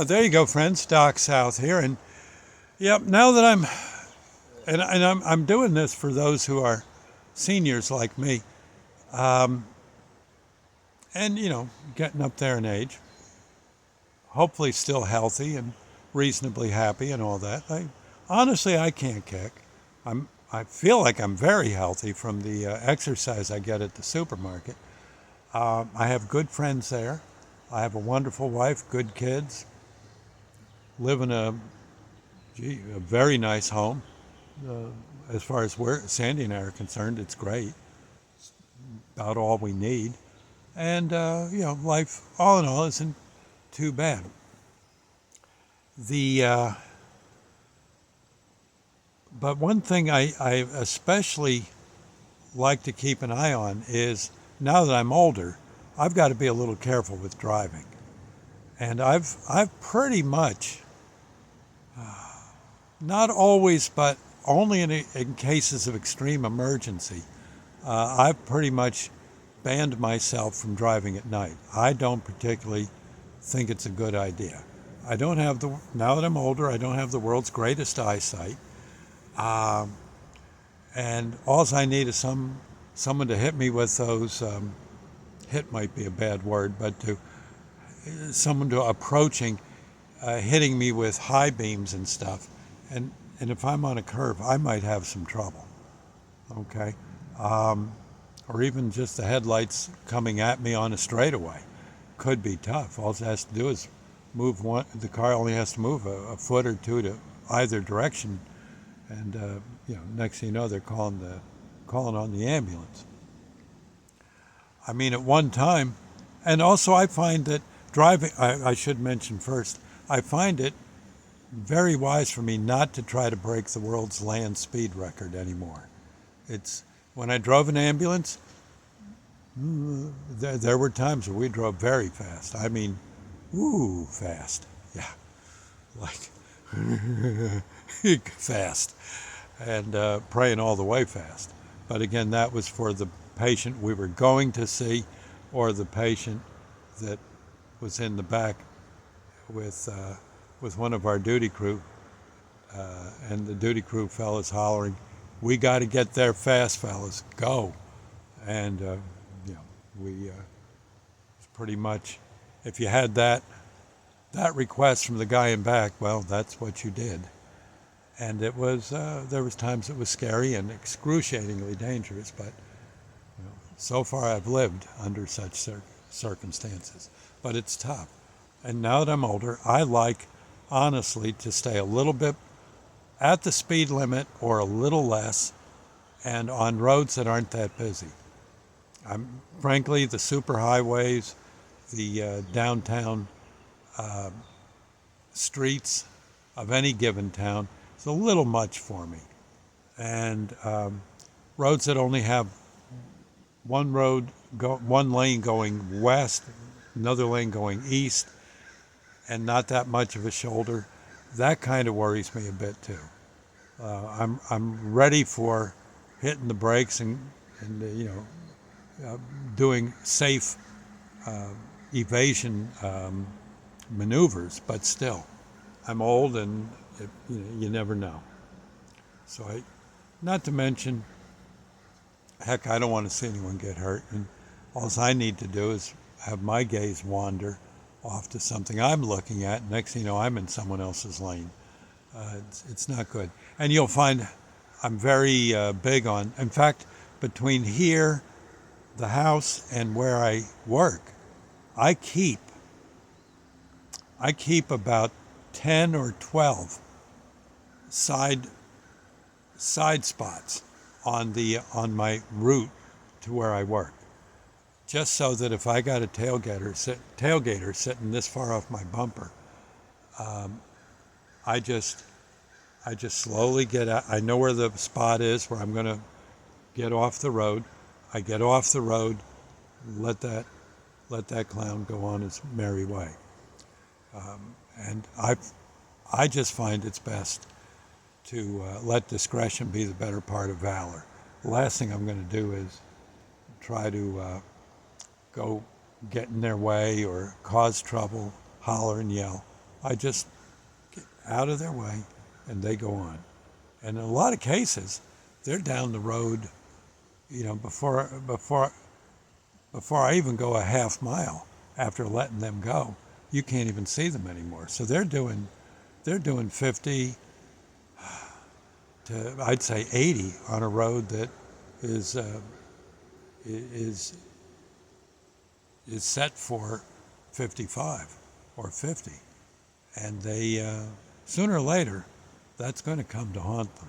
There you go, friends. Doc South here, and yep. Now that I'm doing this for those who are seniors like me, um, and getting up there in age, hopefully still healthy and reasonably happy and all that. Honestly, I can't kick. I feel like I'm very healthy from the exercise I get at the supermarket. I have good friends there. I have a wonderful wife, good kids, live in a very nice home. Uh, as far as Sandy and I are concerned, it's great. About all we need. And, life, all in all, isn't too bad. The But one thing I especially like to keep an eye on is now that I'm older, I've got to be a little careful with driving. And I've pretty much, not always, but only in cases of extreme emergency, I've pretty much banned myself from driving at night. I don't particularly think it's a good idea. I don't have now that I'm older, I don't have the world's greatest eyesight. Um, and all I need is someone to hit me with those, hit might be a bad word, but someone to approaching, hitting me with high beams and stuff. And if I'm on a curve, I might have some trouble. Okay. Um, or even just the headlights coming at me on a straightaway could be tough. All it has to do is the car only has to move a foot or two to either direction, and next thing you know, they're calling on the ambulance. I mean, at one time, and also I find that driving. I should mention first, I find it very wise for me not to try to break the world's land speed record anymore. It's When I drove an ambulance, there were times where we drove very fast. I mean, ooh, fast. Yeah, like fast, and praying all the way fast. But again, that was for the patient we were going to see, or the patient that was in the back with one of our duty crew, and the duty crew fellas hollering, "We got to get there fast, fellas, go!" And we pretty much, if you had that request from the guy in back, well, that's what you did. And it was there was times it was scary and excruciatingly dangerous, but so far I've lived under such circumstances. But it's tough. And now that I'm older, I like, honestly, to stay a little bit at the speed limit or a little less, and on roads that aren't that busy. Frankly, the superhighways, the downtown uh, streets of any given town is a little much for me. And roads that only have one lane going west, another lane going east, and not that much of a shoulder, that kind of worries me a bit too. I'm ready for hitting the brakes and doing safe uh, evasion maneuvers, but still, I'm old and you never know. So not to mention, heck, I don't want to see anyone get hurt, and all I need to do is have my gaze wander off to something I'm looking at. Next thing you know, I'm in someone else's lane. It's not good. And you'll find I'm very big on, in fact, between here, the house, and where I work, I keep I keep about 10 or 12 side side spots on my route to where I work, just so that if I got a tailgater sitting this far off my bumper, um, I just I just slowly get out. I know where the spot is where I'm going to get off the road. I get off the road, let that clown go on his merry way. And I just find it's best to let discretion be the better part of valor. The last thing I'm going to do is try to go get in their way or cause trouble, holler and yell. I just get out of their way and they go on. And in a lot of cases, they're down the road, before I even go a half mile after letting them go. You can't even see them anymore. So they're doing 50 to, I'd say, 80 on a road that is is set for 55 or 50, and they sooner or later that's going to come to haunt them.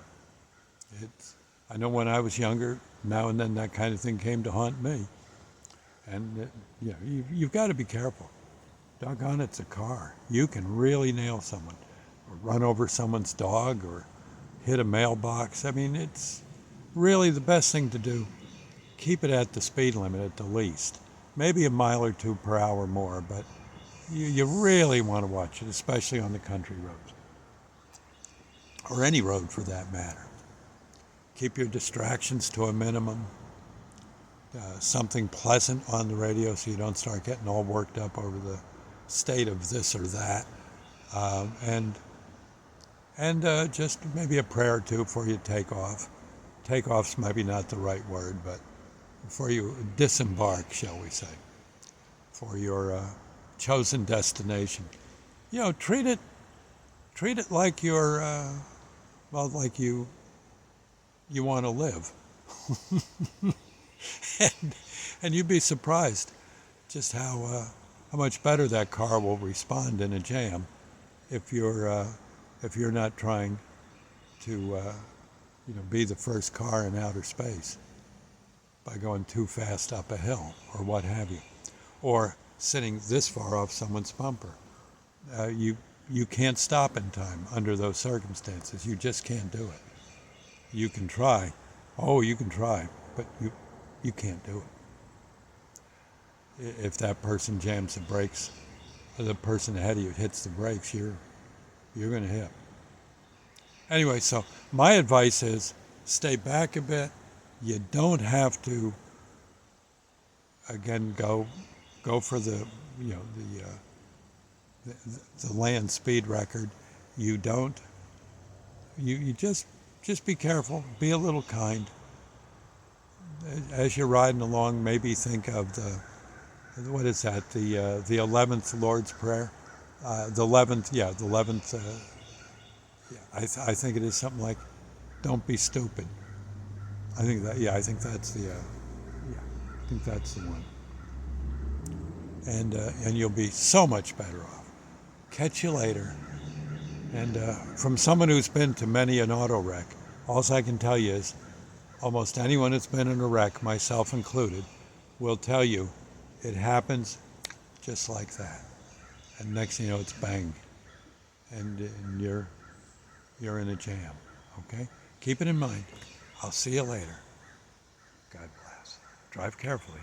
I know when I was younger, now and then that kind of thing came to haunt me, and you've got to be careful. Doggone, it's a car. You can really nail someone, or run over someone's dog, or hit a mailbox. I mean, it's really the best thing to do. Keep it at the speed limit at the least. Maybe a mile or two per hour more, but you really want to watch it, especially on the country roads, or any road for that matter. Keep your distractions to a minimum. Something pleasant on the radio so you don't start getting all worked up over the state of this or that. And just maybe a prayer or two before you take off. Takeoff's maybe not the right word, but before you disembark, shall we say, for your chosen destination. Treat it like you're, like you want to live. and you'd be surprised just how much better that car will respond in a jam if you're not trying to be the first car in outer space by going too fast up a hill or what have you, or sitting this far off someone's bumper. You can't stop in time under those circumstances. You just can't do it. You can try. Oh, you can try, but you can't do it. If that person jams the brakes, or the person ahead of you hits the brakes, you're going to hit. Anyway, so my advice is stay back a bit. You don't have to, again, go for the land speed record. You don't. You just be careful. Be a little kind. As you're riding along, maybe think of what is that? The 11th Lord's Prayer. The 11th. I think it is something like, "Don't be stupid." I think that's the one. And you'll be so much better off. Catch you later. And from someone who's been to many an auto wreck, all I can tell you is, almost anyone that's been in a wreck, myself included, will tell you it happens just like that. And next thing you know, it's bang, and you're in a jam. Okay? Keep it in mind. I'll see you later. God bless. Drive carefully.